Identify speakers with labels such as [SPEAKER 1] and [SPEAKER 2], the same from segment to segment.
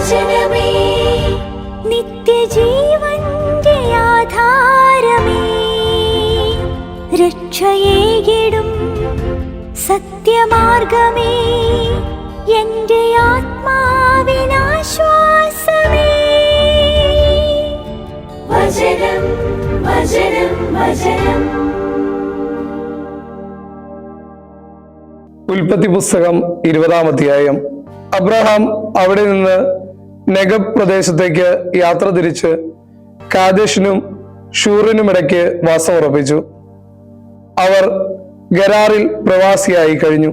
[SPEAKER 1] വചനമേ നിത്യജീവന്റെ ആധാരമേ, രക്ഷയേകിടും സത്യമാർഗമേ, എന്റെ ആത്മാവിനാശ്വാസമേ. വചനം വചനം വചനം.
[SPEAKER 2] ഉൽപ്പത്തി പുസ്തകം 20-ാം അധ്യായം. അബ്രഹാം അവിടെ നിന്ന് നെഗബ് പ്രദേശത്തേക്ക് യാത്ര തിരിച്ച് കാദേശിനും ഷൂറിനുമിടയ്ക്ക് വാസം ഉറപ്പിച്ചു. അവർ ഗരാറിൽ പ്രവാസിയായി കഴിഞ്ഞു.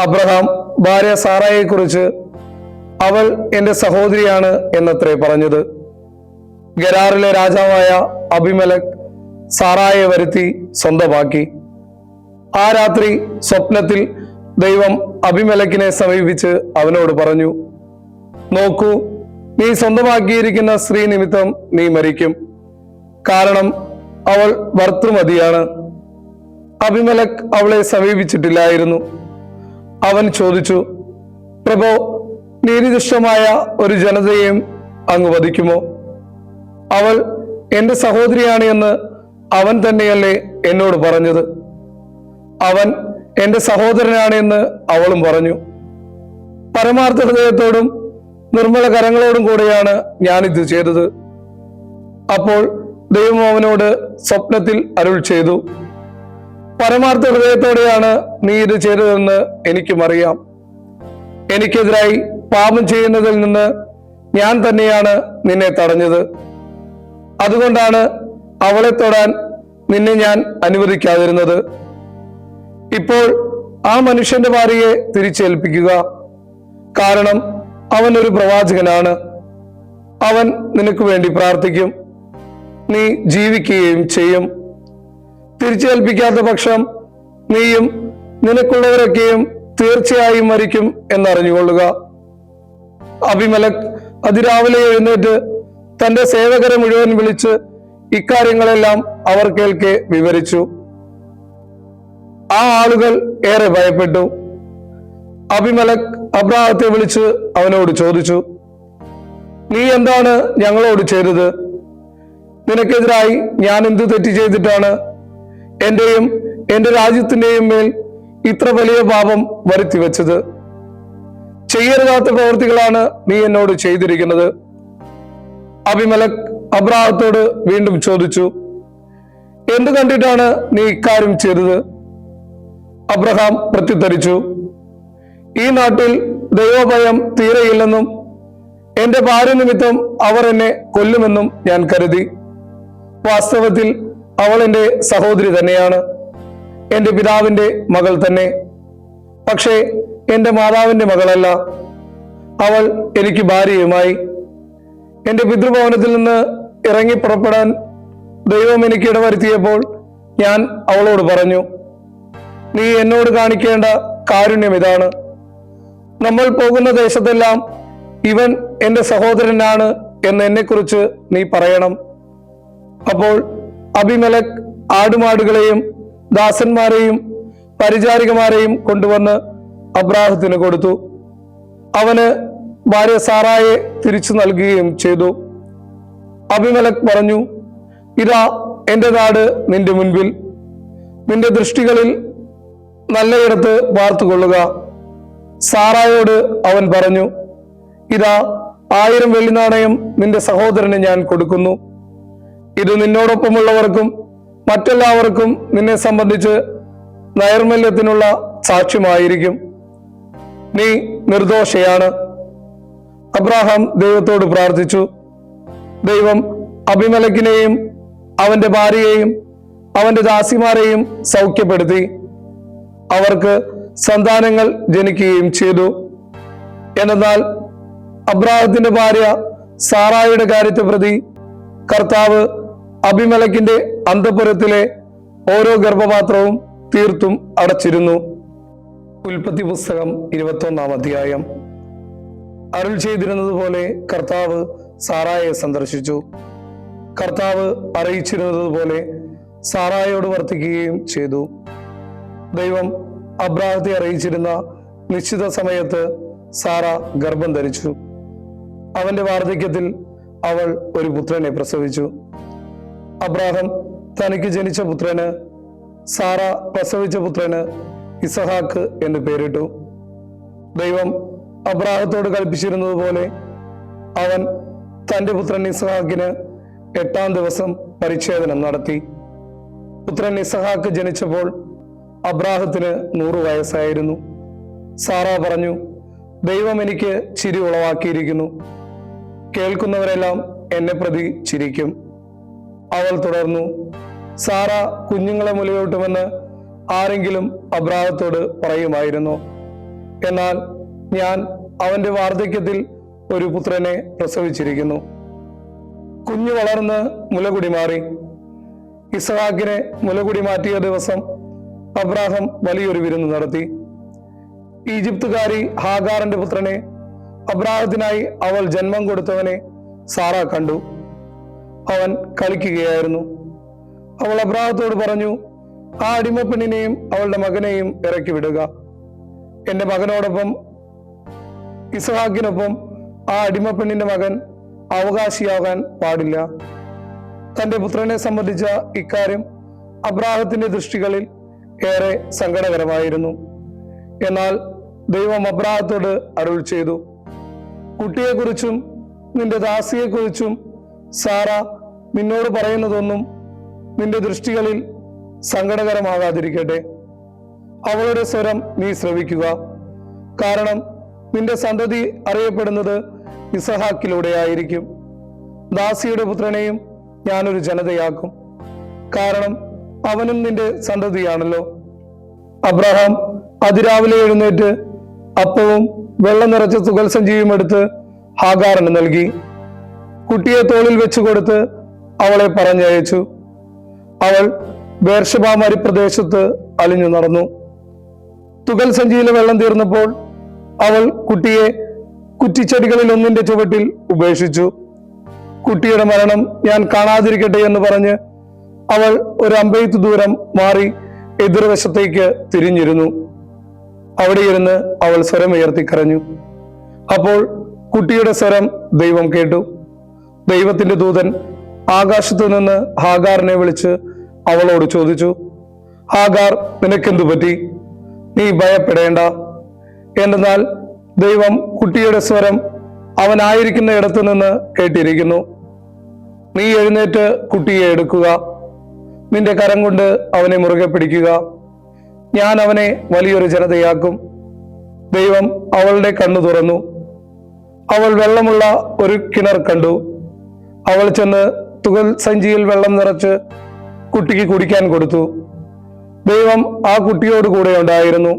[SPEAKER 2] അബ്രഹാം ഭാര്യ സാറായെ കുറിച്ച് അവൾ എന്റെ സഹോദരിയാണ് എന്നത്രേ പറഞ്ഞത്. ഗരാറിലെ രാജാവായ അബിമേലെക്ക് സാറായെ വരുത്തി സ്വന്തമാക്കി. ആ രാത്രി സ്വപ്നത്തിൽ ദൈവം അബിമേലെക്കിനെ സമീപിച്ച് അവനോട് പറഞ്ഞു, നോക്കൂ, നീ സ്വന്തമാക്കിയിരിക്കുന്ന സ്ത്രീ നിമിത്തം നീ മരിക്കും, കാരണം അവൾ ഭർതൃമതിയാണ്. അബിമേലെക്ക് അവളെ സമീപിച്ചിട്ടില്ലായിരുന്നു. അവൻ ചോദിച്ചു, പ്രഭോ, നീതിദുഷ്ടമായ ഒരു ജനതയെയും അങ്ങ് വധിക്കുമോ? അവൾ എന്റെ സഹോദരിയാണ് എന്ന് അവൻ തന്നെയല്ലേ എന്നോട് പറഞ്ഞത്? അവൻ എന്റെ സഹോദരനാണ് എന്ന് അവളും പറഞ്ഞു. പരമാർത്ഥ ഹൃദയത്തോടും നിർമ്മല കരങ്ങളോടും കൂടെയാണ് ഞാനിത് ചെയ്തത്. അപ്പോൾ ദൈവം അവനോട് സ്വപ്നത്തിൽ അരുൾ ചെയ്തു, പരമാർത്ഥ ഹൃദയത്തോടെയാണ് നീ ഇത് ചെയ്തതെന്ന് എനിക്കും അറിയാം. എനിക്കെതിരായി പാപം ചെയ്യുന്നതിൽ നിന്ന് ഞാൻ തന്നെയാണ് നിന്നെ തടഞ്ഞത്. അതുകൊണ്ടാണ് അവളെ തൊടാൻ നിന്നെ ഞാൻ അനുവദിക്കാതിരുന്നത്. ഇപ്പോൾ ആ മനുഷ്യന്റെ ഭാര്യയെ തിരിച്ചേൽപ്പിക്കുക, കാരണം അവൻ ഒരു പ്രവാചകനാണ്. അവൻ നിനക്ക് വേണ്ടി പ്രാർത്ഥിക്കും, നീ ജീവിക്കുകയും ചെയ്യും. തിരിച്ചേൽപ്പിക്കാത്ത പക്ഷം നീയും നിനക്കുള്ളവരൊക്കെയും തീർച്ചയായും മരിക്കും എന്നറിഞ്ഞുകൊള്ളുക. അബിമേലെക്ക് അതിരാവിലെ എഴുന്നേറ്റ് തന്റെ സേവകരെ മുഴുവൻ വിളിച്ച് ഇക്കാര്യങ്ങളെല്ലാം അവർ കേൾക്കെ വിവരിച്ചു. ആ ആളുകൾ ഏറെ ഭയപ്പെട്ടു. അബിമേലെക്ക് അബ്രാഹത്തെ വിളിച്ച് അവനോട് ചോദിച്ചു, നീ എന്താണ് ഞങ്ങളോട് ചെയ്തത്? നിനക്കെതിരായി ഞാൻ എന്ത് തെറ്റ് ചെയ്തിട്ടാണ് എന്റെയും എന്റെ രാജ്യത്തിന്റെയും മേൽ ഇത്ര വലിയ പാപം വരുത്തി വെച്ചത്? ചെയ്യരുതാത്ത പ്രവൃത്തികളാണ് നീ എന്നോട് ചെയ്തിരിക്കുന്നത്. അബിമേലെക്ക് അബ്രാഹത്തോട് വീണ്ടും ചോദിച്ചു, എന്ത് കണ്ടിട്ടാണ് നീ ഇക്കാര്യം ചെയ്തത്? അബ്രഹാം പ്രത്യുത്തരിച്ചു, ഈ നാട്ടിൽ ദൈവഭയം തീരെയില്ലെന്നും എന്റെ ഭാര്യ നിമിത്തം അവർ എന്നെ കൊല്ലുമെന്നും ഞാൻ കരുതി. വാസ്തവത്തിൽ അവൾ എന്റെ സഹോദരി തന്നെയാണ്, എന്റെ പിതാവിന്റെ മകൾ തന്നെ. പക്ഷേ എന്റെ മാതാവിന്റെ മകളല്ല. അവൾ എനിക്ക് ഭാര്യയുമായി. എന്റെ പിതൃഭവനത്തിൽ നിന്ന് ഇറങ്ങി പുറപ്പെടാൻ ദൈവം എനിക്ക് ഇടവരുത്തിയപ്പോൾ ഞാൻ അവളോട് പറഞ്ഞു, നീ എന്നോട് കാണിക്കേണ്ട കാരുണ്യം ഇതാണ്. നമ്മൾ പോകുന്ന ദേശത്തെല്ലാം ഇവൻ എന്റെ സഹോദരനാണ് എന്ന് എന്നെക്കുറിച്ച് നീ പറയണം. അപ്പോൾ അബിമേലെക്ക് ആടുമാടുകളെയും ദാസന്മാരെയും പരിചാരികമാരെയും കൊണ്ടുവന്ന് അബ്രാഹത്തിന് കൊടുത്തു. അവന് ഭാര്യ സാറായെ തിരിച്ചു നൽകുകയും ചെയ്തു. അബിമേലെക്ക് പറഞ്ഞു, ഇതാ എന്റെ നാട് നിന്റെ മുൻപിൽ, നിന്റെ ദൃഷ്ടികളിൽ നല്ലയിടത്ത് പാർത്തുകൊള്ളുക. സാറായോട് അവൻ പറഞ്ഞു, ഇതാ 1000 വെള്ളിനാണയം നിന്റെ സഹോദരന് ഞാൻ കൊടുക്കുന്നു. ഇത് നിന്നോടൊപ്പമുള്ളവർക്കും മറ്റെല്ലാവർക്കും നിന്നെ സംബന്ധിച്ച് നൈർമല്യത്തിനുള്ള സാക്ഷ്യമായിരിക്കും. നീ നിർദോഷയാണ്. അബ്രാഹാം ദൈവത്തോട് പ്രാർത്ഥിച്ചു. ദൈവം അബിമേലെക്കിനെയും അവന്റെ ഭാര്യയെയും അവന്റെ ദാസിമാരെയും സൗഖ്യപ്പെടുത്തി. അവർക്ക് സന്താനങ്ങൾ ജനിക്കുകയും ചെയ്തു. എന്നാൽ അബ്രാഹത്തിന്റെ ഭാര്യ സാറായുടെ കാര്യത്തെ പ്രതി കർത്താവ് അബിമേലെക്കിന്റെ അന്തഃപുരത്തിലെ ഓരോ ഗർഭപാത്രവും തീർത്തും അടച്ചിരുന്നു. ഉൽപ്പത്തി പുസ്തകം 21-ാം അധ്യായം. അരുൾ ചെയ്തിരുന്നത് പോലെ കർത്താവ് സാറായെ സന്ദർശിച്ചു. കർത്താവ് അറിയിച്ചിരുന്നത് പോലെ സാറായോട് വർത്തിക്കുകയും ചെയ്തു. ദൈവം അബ്രാഹത്തെ അറിയിച്ചിരുന്ന നിശ്ചിത സമയത്ത് സാറ ഗർഭം ധരിച്ചു. അവന്റെ വാർദ്ധക്യത്തിൽ അവൾ ഒരു പുത്രനെ പ്രസവിച്ചു. അബ്രാഹാം തനിക്ക് ജനിച്ച പുത്രന്, സാറ പ്രസവിച്ച പുത്രന് ഇസഹാക്ക് എന്ന് പേരിട്ടു. ദൈവം അബ്രാഹത്തോട് കൽപ്പിച്ചിരുന്നത് പോലെ അവൻ തന്റെ പുത്രൻ ഇസഹാക്കിന് 8-ാം ദിവസം പരിച്ഛേദനം നടത്തി. പുത്രൻ ഇസഹാക്ക് ജനിച്ചപ്പോൾ അബ്രാഹത്തിന് 100 വയസ്സായിരുന്നു. സാറ പറഞ്ഞു, ദൈവം എനിക്ക് ചിരി ഉളവാക്കിയിരിക്കുന്നു, കേൾക്കുന്നവരെല്ലാം എന്നെ പ്രതി ചിരിക്കും. അവൾ തുടർന്നു, സാറ കുഞ്ഞുങ്ങളെ മുലയൂട്ടുമെന്ന് ആരെങ്കിലും അബ്രാഹത്തോട് പറയുമായിരുന്നു. എന്നാൽ ഞാൻ അവന്റെ വാർദ്ധക്യത്തിൽ ഒരു പുത്രനെ പ്രസവിച്ചിരിക്കുന്നു. കുഞ്ഞു വളർന്ന് മുലകുടി മാറി. ഇസഹാക്കിനെ മുലകുടി മാറ്റിയ ദിവസം അബ്രാഹാം വലിയൊരു വിരുന്ന് നടത്തി. ഈജിപ്തുകാരി ഹാഗാറിന്റെ പുത്രനെ, അബ്രാഹത്തിനായി അവൾ ജന്മം കൊടുത്തവനെ സാറ കണ്ടു. അവൻ കളിക്കുകയായിരുന്നു. അവൾ അബ്രാഹത്തോട് പറഞ്ഞു, ആ അടിമപ്പെണ്ണിനെയും അവളുടെ മകനെയും ഇറക്കി വിടുക. എന്റെ മകനോടൊപ്പം ഇസഹാക്കിനൊപ്പം ആ അടിമപ്പെണ്ണിന്റെ മകൻ അവകാശിയാകാൻ പാടില്ല. തന്റെ പുത്രനെ സംബന്ധിച്ച ഇക്കാര്യം അബ്രാഹത്തിന്റെ ദൃഷ്ടികളിൽ ഏറെ സങ്കടകരമായിരുന്നു. എന്നാൽ ദൈവം അബ്രാഹത്തോട് അരുൾ ചെയ്തു, കുട്ടിയെക്കുറിച്ചും നിന്റെ ദാസിയെക്കുറിച്ചും സാറ നിന്നോട് പറയുന്നതൊന്നും നിന്റെ ദൃഷ്ടികളിൽ സങ്കടകരമാകാതിരിക്കട്ടെ. അവളുടെ സ്വരം നീ ശ്രവിക്കുക. കാരണം നിന്റെ സന്തതി അറിയപ്പെടുന്നത് ഇസഹാക്കിലൂടെ ആയിരിക്കും. ദാസിയുടെ പുത്രനെയും ഞാനൊരു ജനതയാക്കും, കാരണം അവനും നിന്റെ സന്തതിയാണല്ലോ. അബ്രഹാം അതിരാവിലെ എഴുന്നേറ്റ് അപ്പവും വെള്ളം നിറച്ച തുകൽ സഞ്ചിയും എടുത്ത് ഹാഗാറിന് നൽകി. കുട്ടിയെ തോളിൽ വെച്ചു കൊടുത്ത് അവളെ പറഞ്ഞയച്ചു. അവൾ ബേർഷബാമരി പ്രദേശത്ത് അലിഞ്ഞു നടന്നു. തുകൽ സഞ്ചിയിലെ വെള്ളം തീർന്നപ്പോൾ അവൾ കുട്ടിയെ കുറ്റിച്ചെടികളിൽ ഒന്നിന്റെ ചുവട്ടിൽ ഉപേക്ഷിച്ചു. കുട്ടിയുടെ മരണം ഞാൻ കാണാതിരിക്കട്ടെ എന്ന് പറഞ്ഞ് അവൾ ഒരു അമ്പെയ്ത്ത് ദൂരം മാറി എതിർവശത്തേക്ക് തിരിഞ്ഞിരുന്നു. അവിടെ ഇരുന്ന് അവൾ സ്വരമുയർത്തി കരഞ്ഞു. അപ്പോൾ കുട്ടിയുടെ സ്വരം ദൈവം കേട്ടു. ദൈവത്തിന്റെ ദൂതൻ ആകാശത്തു നിന്ന് ഹാഗാറിനെ വിളിച്ച് അവളോട് ചോദിച്ചു, ഹാഗാർ, നിനക്കെന്തു പറ്റി? നീ ഭയപ്പെടേണ്ട. എന്തെന്നാൽ ദൈവം കുട്ടിയുടെ സ്വരം അവനായിരിക്കുന്ന ഇടത്തു നിന്ന് കേട്ടിരിക്കുന്നു. നീ എഴുന്നേറ്റ് കുട്ടിയെ എടുക്കുക, നിന്റെ കരം കൊണ്ട് അവനെ മുറുകെ പിടിക്കുക. ഞാൻ അവനെ വലിയൊരു ജനതയാക്കും. ദൈവം അവളുടെ കണ്ണു തുറന്നു. അവൾ വെള്ളമുള്ള ഒരു കിണർ കണ്ടു. അവൾ ചെന്ന് തുകൽ സഞ്ചിയിൽ വെള്ളം നിറച്ച് കുട്ടിക്ക് കുടിക്കാൻ കൊടുത്തു. ദൈവം ആ കുട്ടിയോട് കൂടെ ഉണ്ടായിരുന്നു.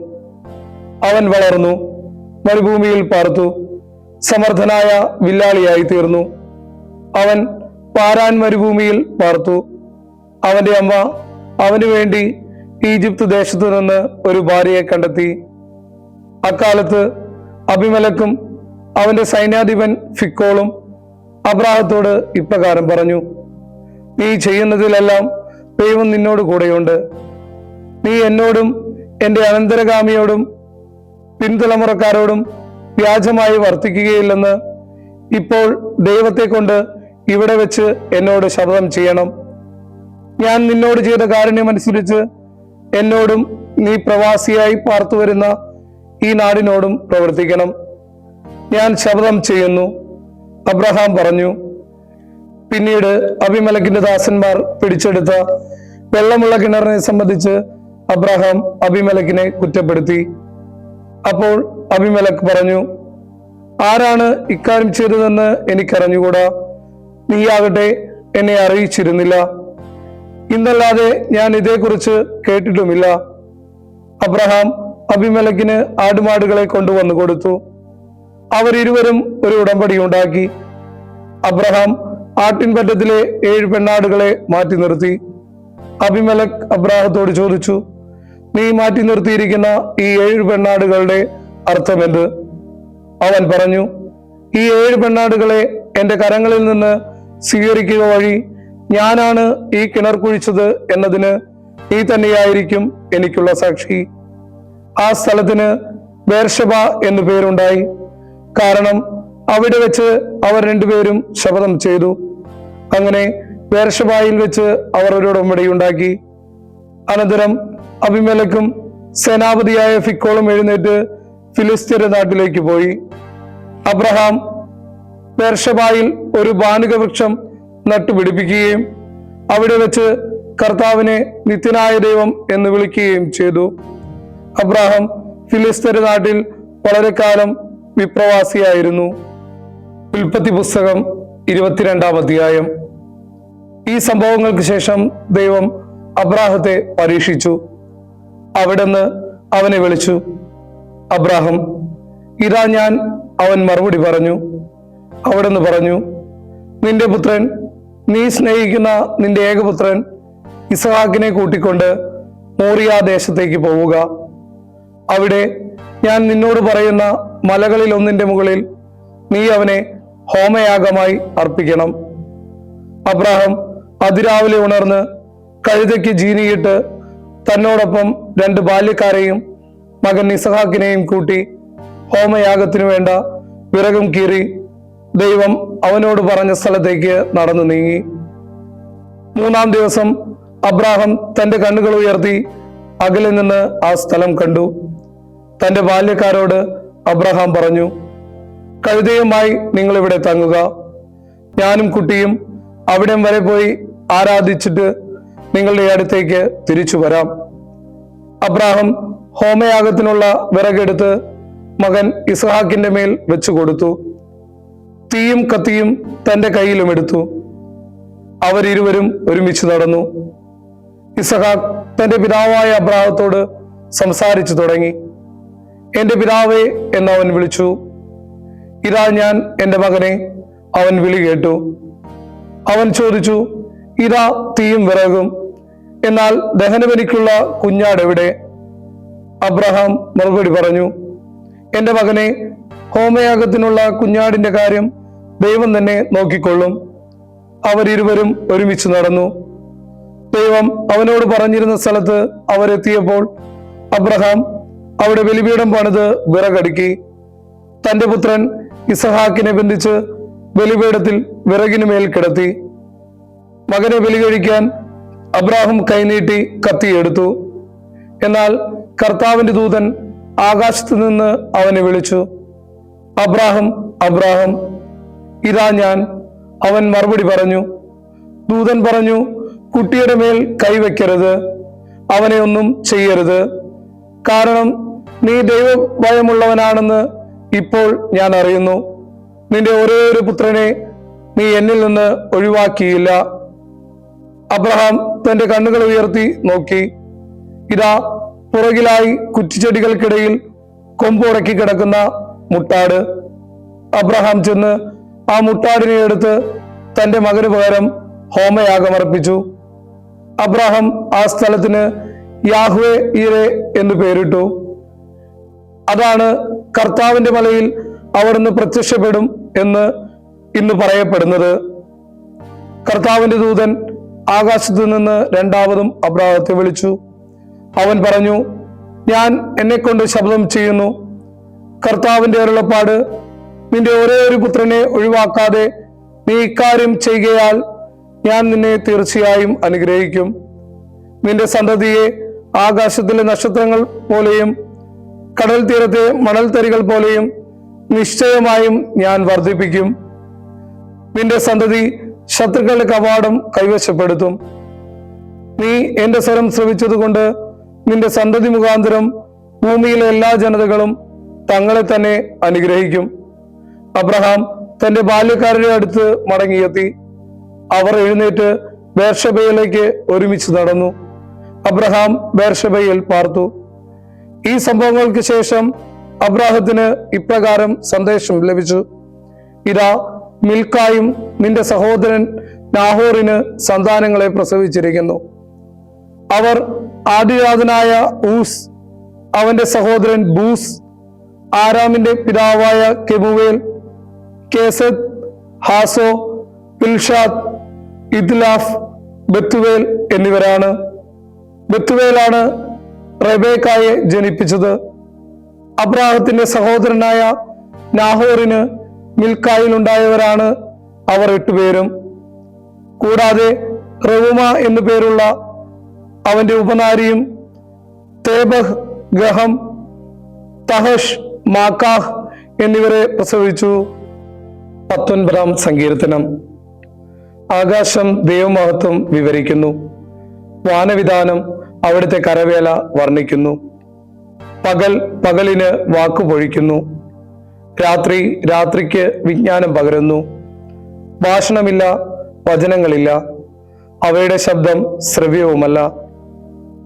[SPEAKER 2] അവൻ വളർന്നു, മരുഭൂമിയിൽ പാർത്തു, സമർത്ഥനായ വില്ലാളിയായി തീർന്നു. അവൻ പാരാൻ മരുഭൂമിയിൽ പാർത്തു. അവന്റെ അമ്മ അവന് വേണ്ടി ഈജിപ്ത് ദേശത്തു നിന്ന് ഒരു ഭാര്യയെ കണ്ടെത്തി. അക്കാലത്ത് അബിമലക്കും അവന്റെ സൈന്യാധിപൻ ഫിക്കോളും അബ്രാഹത്തോട് ഇപ്രകാരം പറഞ്ഞു, നീ ചെയ്യുന്നതിലെല്ലാം ദൈവം നിന്നോട് കൂടെയുണ്ട്. നീ എന്നോടും എന്റെ അനന്തരഗാമിയോടും പിൻതലമുറക്കാരോടും വ്യാജമായി വർത്തിക്കുകയില്ലെന്ന് ഇപ്പോൾ ദൈവത്തെ കൊണ്ട് ഇവിടെ വെച്ച് എന്നോട് ശപഥം ചെയ്യണം. ഞാൻ നിന്നോട് ചെയ്ത കാരുണ്യമനുസരിച്ച് എന്നോടും നീ പ്രവാസിയായി പാർത്തു വരുന്ന ഈ നാടിനോടും പ്രവർത്തിക്കണം. ഞാൻ ശപഥം ചെയ്യുന്നു. അബ്രഹാം പറഞ്ഞു. പിന്നീട് അബിമലക്കിന്റെ ദാസന്മാർ പിടിച്ചെടുത്ത വെള്ളമുള്ള കിണറിനെ സംബന്ധിച്ച് അബ്രഹാം അബിമലക്കിനെ കുറ്റപ്പെടുത്തി. അപ്പോൾ അബിമലക്ക് പറഞ്ഞു, ആരാണ് ഇക്കാര്യം ചെയ്തതെന്ന് എനിക്കറിഞ്ഞുകൂടാ. നീയാകട്ടെ എന്നെ അറിയിച്ചിരുന്നില്ല. ഇന്നല്ലാതെ ഞാൻ ഇതേക്കുറിച്ച് കേട്ടിട്ടുമില്ല. അബ്രഹാം അബിമലക്കിന് ആടുമാടുകളെ കൊണ്ടുവന്നു കൊടുത്തു. അവരിരുവരും ഒരു ഉടമ്പടി ഉണ്ടാക്കി. അബ്രഹാം ആട്ടിൻപറ്റത്തിലെ 7 പെണ്ണാടുകളെ മാറ്റി നിർത്തി. അബിമലക് അബ്രാഹത്തോട് ചോദിച്ചു, നീ മാറ്റി നിർത്തിയിരിക്കുന്ന ഈ 7 പെണ്ണാടുകളുടെ അർത്ഥമെന്ത്? അവൻ പറഞ്ഞു, ഈ 7 പെണ്ണാടുകളെ എന്റെ കരങ്ങളിൽ നിന്ന് സ്വീകരിക്കുക വഴി ഞാനാണ് ഈ കിണർ കുഴിച്ചത് എന്നതിന് നീ തന്നെയായിരിക്കും എനിക്കുള്ള സാക്ഷി. ആ സ്ഥലത്തിന് ബേർഷബ എന്നു പേരുണ്ടായി. കാരണം അവിടെ വെച്ച് അവർ രണ്ടുപേരും ശപഥം ചെയ്തു. അങ്ങനെ ബേർശബായിൽ വെച്ച് അവർ ഒരു ഉടമ്പടിയുണ്ടാക്കി. അനന്തരം അബിമേലെക്കും സേനാപതിയായ ഫിക്കോളും എഴുന്നേറ്റ് ഫിലിസ്ത്യരുടെ നാട്ടിലേക്ക് പോയി. അബ്രഹാം ബേർശബായിൽ ഒരു ബാനുക വൃക്ഷം നട്ടുപിടിപ്പിക്കുകയും അവിടെ വെച്ച് കർത്താവിനെ നിത്യനായ ദൈവം എന്ന് വിളിക്കുകയും ചെയ്തു. അബ്രഹാം ഫിലിസ്ത്യരുടെ നാട്ടിൽ വളരെ കാലം വിപ്രവാസിയായിരുന്നു. ഉൽപ്പത്തി പുസ്തകം 22-ാം അധ്യായം. ഈ സംഭവങ്ങൾക്ക് ശേഷം ദൈവം അബ്രാഹത്തെ പരീക്ഷിച്ചു. അവിടുന്ന് അവനെ വിളിച്ചു, അബ്രാഹം, ഇതാ ഞാൻ. അവൻ മറുപടി പറഞ്ഞു. അവിടുന്ന് പറഞ്ഞു, നിന്റെ പുത്രൻ, നീ സ്നേഹിക്കുന്ന നിന്റെ ഏകപുത്രൻ ഇസ്ഹാക്കിനെ കൂട്ടിക്കൊണ്ട് മോറിയ ദേശത്തേക്ക് പോവുക. അവിടെ ഞാൻ നിന്നോട് പറയുന്ന മലകളിൽ ഒന്നിന്റെ മുകളിൽ നീ അവനെ ഹോമയാഗമായി അർപ്പിക്കണം. അബ്രാഹം അതിരാവിലെ ഉണർന്ന് കഴുതയ്ക്ക് ജീനിയിട്ട് തന്നോടൊപ്പം 2 ബാല്യക്കാരെയും മകൻ ഇസ്ഹാക്കിനെയും കൂട്ടി ഹോമയാഗത്തിനു വേണ്ട വിറകും കീറി ദൈവം അവനോട് പറഞ്ഞ സ്ഥലത്തേക്ക് നടന്നു നീങ്ങി. 3-ാം ദിവസം അബ്രാഹം തന്റെ കണ്ണുകൾ ഉയർത്തി അകലെ നിന്ന് ആ സ്ഥലം കണ്ടു. തന്റെ ബാല്യക്കാരോട് അബ്രഹാം പറഞ്ഞു, കഴുതയുമായി നിങ്ങൾ ഇവിടെ തങ്ങുക. ഞാനും കുട്ടിയും അവിടം വരെ പോയി ആരാധിച്ചിട്ട് നിങ്ങളുടെ അടുത്തേക്ക് തിരിച്ചു വരാം. അബ്രാഹം ഹോമയാഗത്തിനുള്ള വിറകെടുത്ത് മകൻ ഇസ്ഹാക്കിന്റെ മേൽ വെച്ചു കൊടുത്തു. തീയും കത്തിയും തന്റെ കയ്യിലും എടുത്തു. അവരിരുവരും ഒരുമിച്ച് നടന്നു. ഇസ്ഹാക്ക് തന്റെ പിതാവായ അബ്രാഹത്തോട് സംസാരിച്ചു തുടങ്ങി. എന്റെ പിതാവേ എന്നവൻ വിളിച്ചു. ഇതാ ഞാൻ, എന്റെ മകനെ. അവൻ വിളി കേട്ടു. അവൻ ചോദിച്ചു, ഇതാ തീയും വിറകും, എന്നാൽ ദഹനബലിക്കുള്ള കുഞ്ഞാട് എവിടെ? അബ്രഹാം മറുപടി പറഞ്ഞു, എന്റെ മകനെ, ഹോമയാഗത്തിനുള്ള കുഞ്ഞാടിന്റെ കാര്യം ദൈവം തന്നെ നോക്കിക്കൊള്ളും. അവരിരുവരും ഒരുമിച്ച് നടന്നു. ദൈവം അവനോട് പറഞ്ഞിരുന്ന സ്ഥലത്ത് അവരെത്തിയപ്പോൾ അബ്രഹാം അവിടെ ബലിപീഠം പണിത് വിറകടുക്കി. തന്റെ പുത്രൻ ഇസ്ഹാക്കിനെ ബന്ധിച്ച് ബലിപീഠത്തിൽ വിറകിന് മേൽ കിടത്തി. മകനെ ബലി കഴിക്കാൻ അബ്രാഹം കൈനീട്ടി കത്തിയെടുത്തു. എന്നാൽ കർത്താവിന്റെ ദൂതൻ ആകാശത്ത് നിന്ന് അവനെ വിളിച്ചു, അബ്രാഹം, അബ്രാഹം. ഇതാ ഞാൻ. അവൻ മറുപടി പറഞ്ഞു. ദൂതൻ പറഞ്ഞു, കുട്ടിയുടെ മേൽ കൈവയ്ക്കരുത്, അവനെ ഒന്നും ചെയ്യരുത്. കാരണം നീ ദൈവഭയമുള്ളവനാണെന്ന് ഇപ്പോൾ ഞാൻ അറിയുന്നു. നിന്റെ ഒരേ ഒരു പുത്രനെ നീ എന്നിൽ നിന്ന് ഒഴിവാക്കിയില്ല. അബ്രഹാം തന്റെ കണ്ണുകൾ ഉയർത്തി നോക്കി. ഇതാ പുറകിലായി കുറ്റിച്ചെടികൾക്കിടയിൽ കൊമ്പുടക്കി കിടക്കുന്ന മുട്ടാട്. അബ്രഹാം ചെന്ന് ആ മുട്ടാടിനെ എടുത്ത് തന്റെ മകന് പകരം ഹോമയാഗമർപ്പിച്ചു. അബ്രഹാം ആ സ്ഥലത്തിന് യാഹ്വേ ഈരെ എന്ന് പേരിട്ടു. അതാണ് കർത്താവിന്റെ മലയിൽ അവിടുന്ന് പ്രത്യക്ഷപ്പെടും എന്ന് ഇന്ന് പറയപ്പെടുന്നത്. കർത്താവിന്റെ ദൂതൻ ആകാശത്ത് നിന്ന് രണ്ടാമതും അബ്രാഹത്തെ വിളിച്ചു. അവൻ പറഞ്ഞു, ഞാൻ എന്നെ കൊണ്ട് ശബ്ദം ചെയ്യുന്നു. കർത്താവിന്റെ അരുളപ്പാട്, നിന്റെ ഒരേ ഒരു പുത്രനെ ഒഴിവാക്കാതെ നീ ഇക്കാര്യം ചെയ്യുകയാൽ ഞാൻ നിന്നെ തീർച്ചയായും അനുഗ്രഹിക്കും. നിന്റെ സന്തതിയെ ആകാശത്തിലെ നക്ഷത്രങ്ങൾ പോലെയും കടൽ തീരത്തെ മണൽത്തരികൾ പോലെയും നിശ്ചയമായും ഞാൻ വർദ്ധിപ്പിക്കും. നിന്റെ സന്തതി ശത്രുക്കളുടെ കവാടം കൈവശപ്പെടുത്തും. നീ എന്റെ സ്വരം ശ്രവിച്ചതുകൊണ്ട് നിന്റെ സന്തതി മുഖാന്തരം ഭൂമിയിലെ എല്ലാ ജനതകളും തങ്ങളെ തന്നെ അനുഗ്രഹിക്കും. അബ്രഹാം തന്റെ ബാല്യക്കാരുടെ അടുത്ത് മടങ്ങിയെത്തി. അവർ എഴുന്നേറ്റ് ബേർശബയിലേക്ക് ഒരുമിച്ച് നടന്നു. അബ്രഹാം ബേർശബയിൽ പാർത്തു. ഈ സംഭവങ്ങൾക്ക് ശേഷം അബ്രാഹത്തിന് ഇപ്രകാരം സന്ദേശം ലഭിച്ചു. ഇതാ, മിൽക്കായും നിന്റെ സഹോദരൻ നാഹോറിന് സന്താനങ്ങളെ പ്രസവിച്ചിരിക്കുന്നു. അവർ ആദിജാതനായ ഊസ്, അവന്റെ സഹോദരൻ ബൂസ്, ആരാമിന്റെ പിതാവായ കെമുവേൽ, കേസത്ത്, ഹാസോ, പിൽഷാദ്, ഇദ്ലാഫ്, ബത്തുവേൽ എന്നിവരാണ്. ബത്തുവേലാണ് റെബേക്കായെ ജനിപ്പിച്ചത്. അബ്രാഹത്തിന്റെ സഹോദരനായ നാഹോറിന് മിൽക്കായിലുണ്ടായവരാണ് അവർ 8 പേരും. കൂടാതെ റവുമ എന്നു പേരുള്ള അവന്റെ ഉപനാരിയും തേബഹ്, ഗഹം, തഹഷ്, മാക്കാഹ് എന്നിവരെ പ്രസവിച്ചു. 19-ാം സങ്കീർത്തനം. ആകാശം ദൈവമഹത്വം വിവരിക്കുന്നു, വാനവിധാനം അവിടുത്തെ കരവേല വർണ്ണിക്കുന്നു. പകൽ പകലിന് വാക്കുപൊഴിക്കുന്നു, രാത്രി രാത്രിക്ക് വിജ്ഞാനം പകരുന്നു. ഭാഷണമില്ല, വചനങ്ങളില്ല, അവയുടെ ശബ്ദം ശ്രവ്യവുമല്ല.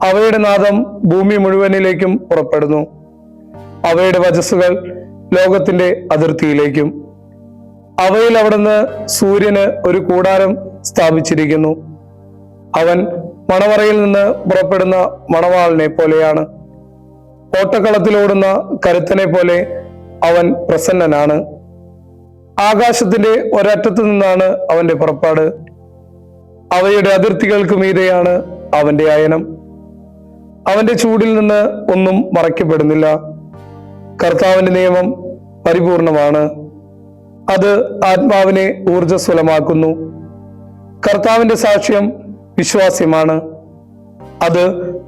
[SPEAKER 2] അവയുടെ നാദം ഭൂമി മുഴുവനിലേക്കും പുറപ്പെടുന്നു. അവയുടെ വചസ്സുകൾ ലോകത്തിന്റെ അതിർത്തിയിലേക്കും. അവയിൽ അവിടുന്ന് സൂര്യന് ഒരു കൂടാരം സ്ഥാപിച്ചിരിക്കുന്നു. അവൻ മണവറയിൽ നിന്ന് പുറപ്പെടുന്ന മണവാളിനെ പോലെയാണ്. ഓട്ടക്കളത്തിലോടുന്ന കരുത്തനെ പോലെ അവൻ പ്രസന്നനാണ്. ആകാശത്തിന്റെ ഒരറ്റത്തു നിന്നാണ് അവന്റെ പുറപ്പാട്. അവയുടെ അതിർത്തികൾക്ക് മീതെയാണ് അവന്റെ അയനം. അവന്റെ ചൂടിൽ നിന്ന് ഒന്നും മറയ്ക്കപ്പെടുന്നില്ല. കർത്താവിന്റെ നിയമം പരിപൂർണമാണ്, അത് ആത്മാവിനെ ഊർജ്ജസ്വലമാക്കുന്നു. കർത്താവിന്റെ സാക്ഷ്യം വിശ്വാസ്യമാണ്, അത്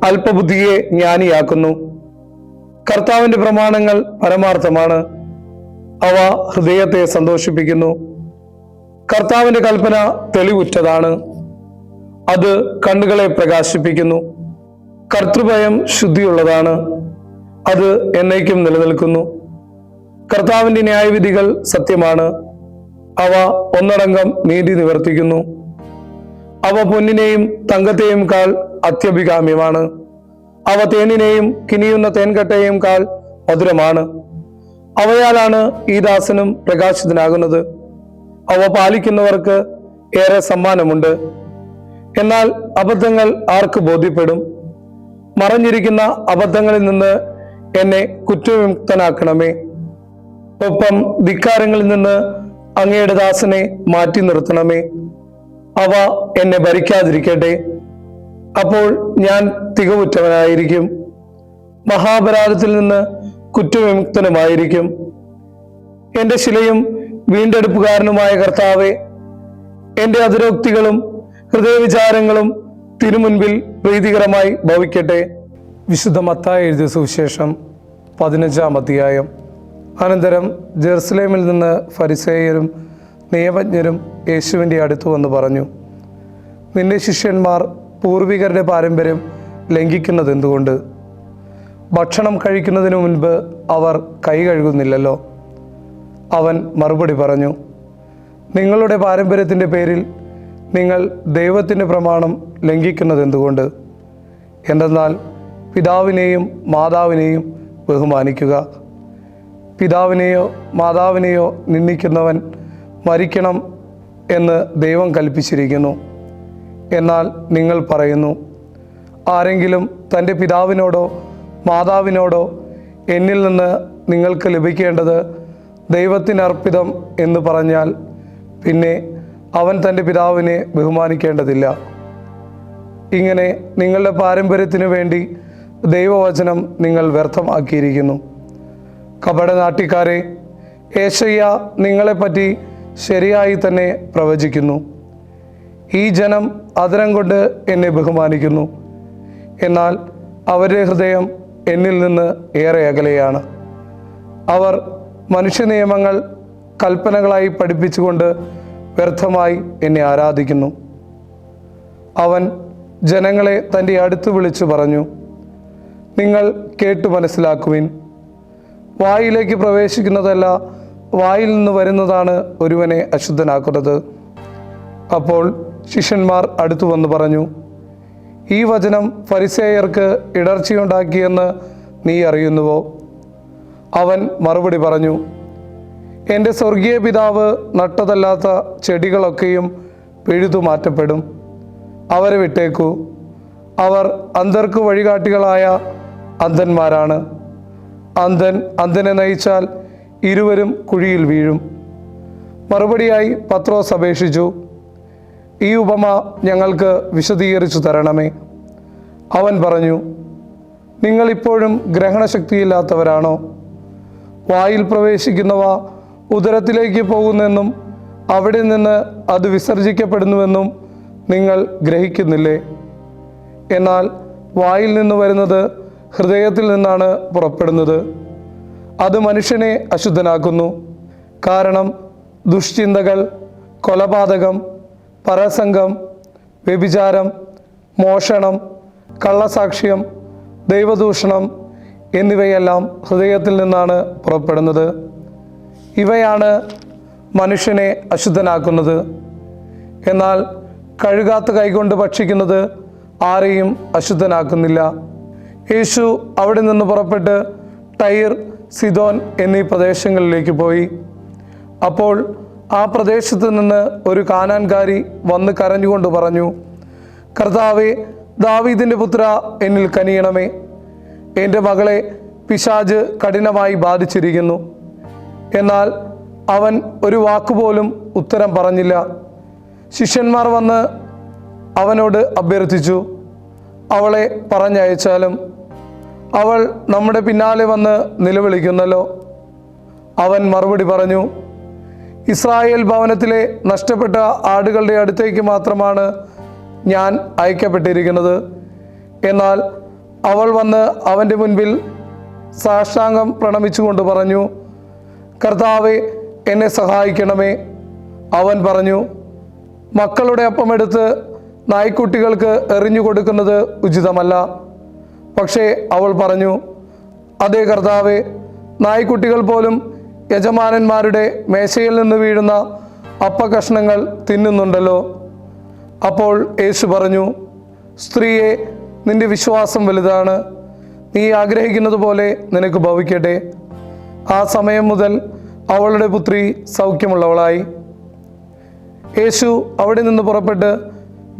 [SPEAKER 2] അല്പബുദ്ധിയെ ജ്ഞാനിയാക്കുന്നു. കർത്താവിന്റെ പ്രമാണങ്ങൾ പരമാർത്ഥമാണ്, അവ ഹൃദയത്തെ സന്തോഷിപ്പിക്കുന്നു. കർത്താവിന്റെ കൽപ്പന തെളിവുറ്റതാണ്, അത് കണ്ണുകളെ പ്രകാശിപ്പിക്കുന്നു. കർത്തൃഭയം ശുദ്ധിയുള്ളതാണ്, അത് എന്നേക്കും നിലനിൽക്കുന്നു. കർത്താവിന്റെ ന്യായവിധികൾ സത്യമാണ്, അവ ഒന്നടങ്കം നീതി നിവർത്തിക്കുന്നു. അവ പൊന്നിനെയും തങ്കത്തെയും കാൾ അത്യഭികാമ്യമാണ്. അവ തേനിനെയും കിനിയുന്ന തേൻകട്ടയെയും കാൾ മധുരമാണ്. അവയാലാണ് ഈ ദാസനും പ്രകാശിതനാകുന്നത്. അവ പാലിക്കുന്നവർക്ക് ഏറെ സമ്മാനമുണ്ട്. എന്നാൽ അബദ്ധങ്ങൾ ആർക്ക് ബോധ്യപ്പെടും? മറഞ്ഞിരിക്കുന്ന അബദ്ധങ്ങളിൽ നിന്ന് എന്നെ കുറ്റവിമുക്തനാക്കണമേ. ഒപ്പം ധിക്കാരങ്ങളിൽ നിന്ന് അങ്ങയുടെ ദാസനെ മാറ്റി നിർത്തണമേ. അവ എന്നെ ഭരിക്കാതിരിക്കട്ടെ, അപ്പോൾ ഞാൻ തികവുറ്റവനായിരിക്കും. മഹാപരാധത്തിൽ നിന്ന് കുറ്റവിമുക്തനുമായിരിക്കും. എന്റെ ശിലയും വീണ്ടെടുപ്പുകാരനുമായ കർത്താവെ, എന്റെ അതിരോക്തികളും ഹൃദയവിചാരങ്ങളും തിരുമുൻപിൽ പ്രീതികരമായി ഭവിക്കട്ടെ. വിശുദ്ധ മത്തായി എഴുതിയ സുവിശേഷം 15-ാം അധ്യായം. അനന്തരം ജെറുസലേമിൽ നിന്ന് ഫരിസേയരും നിയമജ്ഞരും യേശുവിൻ്റെ അടുത്ത് വന്ന് പറഞ്ഞു, നിന്റെ ശിഷ്യന്മാർ പൂർവികരുടെ പാരമ്പര്യം ലംഘിക്കുന്നത് എന്തുകൊണ്ട്? ഭക്ഷണം കഴിക്കുന്നതിന് മുൻപ് അവർ കൈ കഴുകുന്നില്ലല്ലോ. അവൻ മറുപടി പറഞ്ഞു, നിങ്ങളുടെ പാരമ്പര്യത്തിൻ്റെ പേരിൽ നിങ്ങൾ ദൈവത്തിൻ്റെ പ്രമാണം ലംഘിക്കുന്നത് എന്തുകൊണ്ട്? എന്തെന്നാൽ പിതാവിനെയും മാതാവിനെയും ബഹുമാനിക്കുക, പിതാവിനെയോ മാതാവിനെയോ നിന്ദിക്കുന്നവൻ മരിക്കണം എന്ന് ദൈവം കൽപ്പിച്ചിരിക്കുന്നു. എന്നാൽ നിങ്ങൾ പറയുന്നു, ആരെങ്കിലും തൻ്റെ പിതാവിനോടോ മാതാവിനോടോ എന്നിൽ നിന്ന് നിങ്ങൾക്ക് ലഭിക്കേണ്ടത് ദൈവത്തിനർപ്പിതം എന്ന് പറഞ്ഞാൽ പിന്നെ അവൻ തൻ്റെ പിതാവിനെ ബഹുമാനിക്കേണ്ടതില്ല. ഇങ്ങനെ നിങ്ങളുടെ പാരമ്പര്യത്തിനു വേണ്ടി ദൈവവചനം നിങ്ങൾ വ്യർത്ഥമാക്കിയിരിക്കുന്നു. കപടനാട്യക്കാരെ, യേശയ്യ നിങ്ങളെപ്പറ്റി ശരിയായി തന്നെ പ്രവചിക്കുന്നു. ഈ ജനം അധരം കൊണ്ട് എന്നെ ബഹുമാനിക്കുന്നു, എന്നാൽ അവരുടെ ഹൃദയം എന്നിൽ നിന്ന് ഏറെ അകലെയാണ്. അവർ മനുഷ്യനിയമങ്ങൾ കൽപ്പനകളായി പഠിപ്പിച്ചുകൊണ്ട് വ്യർത്ഥമായി എന്നെ ആരാധിക്കുന്നു. അവൻ ജനങ്ങളെ തൻ്റെ അടുത്ത് വിളിച്ചു പറഞ്ഞു, നിങ്ങൾ കേട്ടു മനസ്സിലാക്കുവിൻ. വായിലേക്ക് പ്രവേശിക്കുന്നതല്ല, വായിൽ നിന്ന് വരുന്നതാണ് ഒരുവനെ അശുദ്ധനാക്കുന്നത്. അപ്പോൾ ശിഷ്യന്മാർ അടുത്തു വന്ന് പറഞ്ഞു, ഈ വചനം ഫരിസേയർക്ക് ഇടർച്ചയുണ്ടാക്കിയെന്ന് നീ അറിയുന്നുവോ? അവൻ മറുപടി പറഞ്ഞു, എൻ്റെ സ്വർഗീയ പിതാവ് നട്ടതല്ലാത്ത ചെടികളൊക്കെയും പിഴുതു മാറ്റപ്പെടും. അവരെ വിട്ടേക്കൂ, അവർ അന്ധർക്ക് വഴികാട്ടികളായ അന്ധന്മാരാണ്. അന്ധൻ അന്ധനെ നയിച്ചാൽ ഇരുവരും കുഴിയിൽ വീഴും. മറുപടിയായി പത്രോസ് അപേക്ഷിച്ചു, ഈ ഉപമ ഞങ്ങൾക്ക് വിശദീകരിച്ചു തരണമേ. അവൻ പറഞ്ഞു, നിങ്ങളിപ്പോഴും ഗ്രഹണശക്തിയില്ലാത്തവരാണോ? വായിൽ പ്രവേശിക്കുന്നവ ഉദരത്തിലേക്ക് പോകുന്നെന്നും അവിടെ നിന്ന് അത് വിസർജിക്കപ്പെടുന്നുവെന്നും നിങ്ങൾ ഗ്രഹിക്കുന്നില്ലേ? എന്നാൽ വായിൽ നിന്ന് വരുന്നത് ഹൃദയത്തിൽ നിന്നാണ് പുറപ്പെടുന്നത്. അത് മനുഷ്യനെ അശുദ്ധനാക്കുന്നു. കാരണം ദുഷ്ചിന്തകൾ, കൊലപാതകം, പരസംഗം, വ്യഭിചാരം, മോഷണം, കള്ളസാക്ഷ്യം, ദൈവദൂഷണം എന്നിവയെല്ലാം ഹൃദയത്തിൽ നിന്നാണ് പുറപ്പെടുന്നത്. ഇവയാണ് മനുഷ്യനെ അശുദ്ധനാക്കുന്നത്. എന്നാൽ കഴുകാത്ത കൈകൊണ്ട് ഭക്ഷിക്കുന്നത് ആരെയും അശുദ്ധനാക്കുന്നില്ല. യേശു അവിടെ നിന്ന് പുറപ്പെട്ട് ടൈർ, സിദോൻ എന്നീ പ്രദേശങ്ങളിലേക്ക് പോയി. അപ്പോൾ ആ പ്രദേശത്ത് നിന്ന് ഒരു കാനാൻകാരി വന്ന് കരഞ്ഞുകൊണ്ട് പറഞ്ഞു, കർത്താവേ, ദാവീദിൻ്റെ പുത്ര, എന്നിൽ കനിയണമേ. എൻ്റെ മകളെ പിശാച് കഠിനമായി ബാധിച്ചിരിക്കുന്നു. എന്നാൽ അവൻ ഒരു വാക്കുപോലും ഉത്തരം പറഞ്ഞില്ല. ശിഷ്യന്മാർ വന്ന് അവനോട് അഭ്യർത്ഥിച്ചു, അവളെ പറഞ്ഞയച്ചാലും. അവൾ നമ്മുടെ പിന്നാലെ വന്ന് നിലവിളിക്കുന്നല്ലോ. അവൻ മറുപടി പറഞ്ഞു, ഇസ്രായേൽ ഭവനത്തിലെ നഷ്ടപ്പെട്ട ആടുകളുടെ അടുത്തേക്ക് മാത്രമാണ് ഞാൻ അയക്കപ്പെട്ടിരിക്കുന്നത്. എന്നാൽ അവൾ വന്ന് അവൻ്റെ മുൻപിൽ സാഷ്ടാംഗം പ്രണമിച്ചുകൊണ്ട് പറഞ്ഞു, കർത്താവേ, എന്നെ സഹായിക്കണമേ. അവൻ പറഞ്ഞു, മക്കളുടെ അപ്പമെടുത്ത് നായ്ക്കുട്ടികൾക്ക് എറിഞ്ഞു കൊടുക്കുന്നത് ഉചിതമല്ല. പക്ഷേ അവൾ പറഞ്ഞു, അതേ കർത്താവേ, നായ്ക്കുട്ടികൾ പോലും യജമാനന്മാരുടെ മേശയിൽ നിന്ന് വീഴുന്ന അപ്പകഷ്ണങ്ങൾ തിന്നുന്നുണ്ടല്ലോ. അപ്പോൾ യേശു പറഞ്ഞു, സ്ത്രീയെ, നിന്റെ വിശ്വാസം വലുതാണ്. നീ ആഗ്രഹിക്കുന്നത് പോലെ നിനക്ക് ഭവിക്കട്ടെ. ആ സമയം മുതൽ അവളുടെ പുത്രി സൗഖ്യമുള്ളവളായി. യേശു അവിടെ നിന്ന് പുറപ്പെട്ട്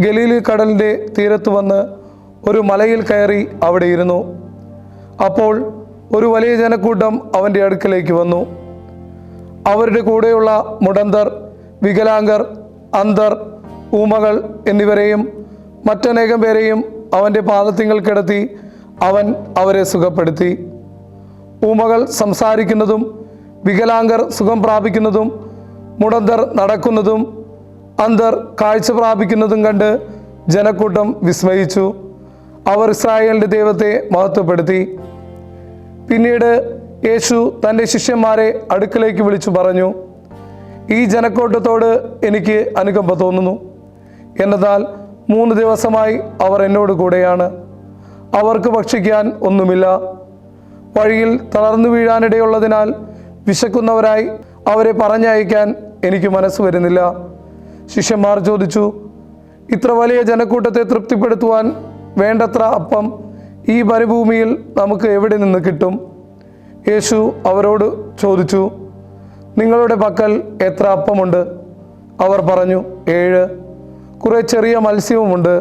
[SPEAKER 2] ഗലീലി കടലിൻ്റെ തീരത്ത് വന്ന് ഒരു മലയിൽ കയറി അവിടെ ഇരുന്നു. അപ്പോൾ ഒരു വലിയ ജനക്കൂട്ടം അവൻ്റെ അടുക്കലേക്ക് വന്നു. അവരുടെ കൂടെയുള്ള മുടന്തർ, വികലാംഗർ, അന്ധർ, ഊമകൾ എന്നിവരെയും മറ്റനേകം പേരെയും അവൻ്റെ പാദത്തിങ്കൽ കിടത്തി അവൻ അവരെ സുഖപ്പെടുത്തി. ഊമകൾ സംസാരിക്കുന്നതും വികലാംഗർ സുഖം പ്രാപിക്കുന്നതും മുടന്തർ നടക്കുന്നതും അന്ധർ കാഴ്ച പ്രാപിക്കുന്നതും കണ്ട് ജനക്കൂട്ടം വിസ്മയിച്ചു. അവർ ഇസ്രായേലിൻ്റെ ദൈവത്തെ മഹത്വപ്പെടുത്തി. പിന്നീട് യേശു തൻ്റെ ശിഷ്യന്മാരെ അടുക്കലേക്ക് വിളിച്ചു പറഞ്ഞു, ഈ ജനക്കൂട്ടത്തോട് എനിക്ക് അനുകമ്പ തോന്നുന്നു. എന്നാൽ 3 ദിവസമായി അവർ എന്നോട് കൂടെയാണ്. അവർക്ക് ഭക്ഷിക്കാൻ ഒന്നുമില്ല. വഴിയിൽ തളർന്നു വീഴാനിടയുള്ളതിനാൽ വിശക്കുന്നവരായി അവരെ പറഞ്ഞയക്കാൻ എനിക്ക് മനസ്സ് വരുന്നില്ല. ശിഷ്യന്മാർ ചോദിച്ചു, ഇത്ര വലിയ ജനക്കൂട്ടത്തെ തൃപ്തിപ്പെടുത്തുവാൻ വേണ്ടത്ര അപ്പം ഈ മരുഭൂമിയിൽ നമുക്ക് എവിടെ നിന്ന് കിട്ടും? യേശു അവരോട് ചോദിച്ചു, നിങ്ങളുടെ പക്കൽ എത്ര അപ്പമുണ്ട്? അവർ പറഞ്ഞു, 7. കുറെ ചെറിയ മത്സ്യവുമുണ്ട്.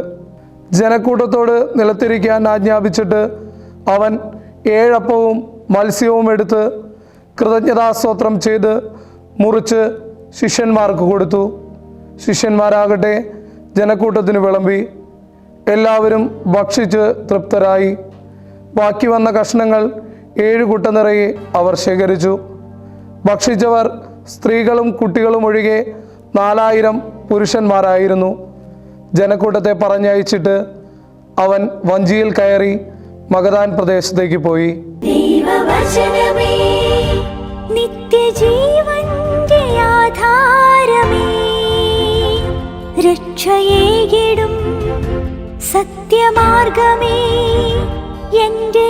[SPEAKER 2] ജനക്കൂട്ടത്തോട് നിലത്തിരിക്കാൻ ആജ്ഞാപിച്ചിട്ട് അവൻ 7 അപ്പവും മത്സ്യവും എടുത്ത് കൃതജ്ഞതാസ്തോത്രം ചെയ്ത് മുറിച്ച് ശിഷ്യന്മാർക്ക് കൊടുത്തു. ശിഷ്യന്മാരാകട്ടെ ജനക്കൂട്ടത്തിന് വിളമ്പി. എല്ലാവരും ഭക്ഷിച്ച് തൃപ്തരായി. ബാക്കി വന്ന കഷ്ണങ്ങൾ 7 കുട്ട നിറയെ അവർ ശേഖരിച്ചു. ഭക്ഷിച്ചവർ സ്ത്രീകളും കുട്ടികളും ഒഴികെ 4000 പുരുഷന്മാരായിരുന്നു. ജനക്കൂട്ടത്തെ പറഞ്ഞയച്ചിട്ട് അവൻ വഞ്ചിയിൽ കയറി മഗദാൻ പ്രദേശത്തേക്ക് പോയി.
[SPEAKER 1] ദൈവവചനമേ, നിത്യജീവന്റെ ആധാരമേ, രക്ഷയേകിടും സത്യമാർഗമേ, എന്റെ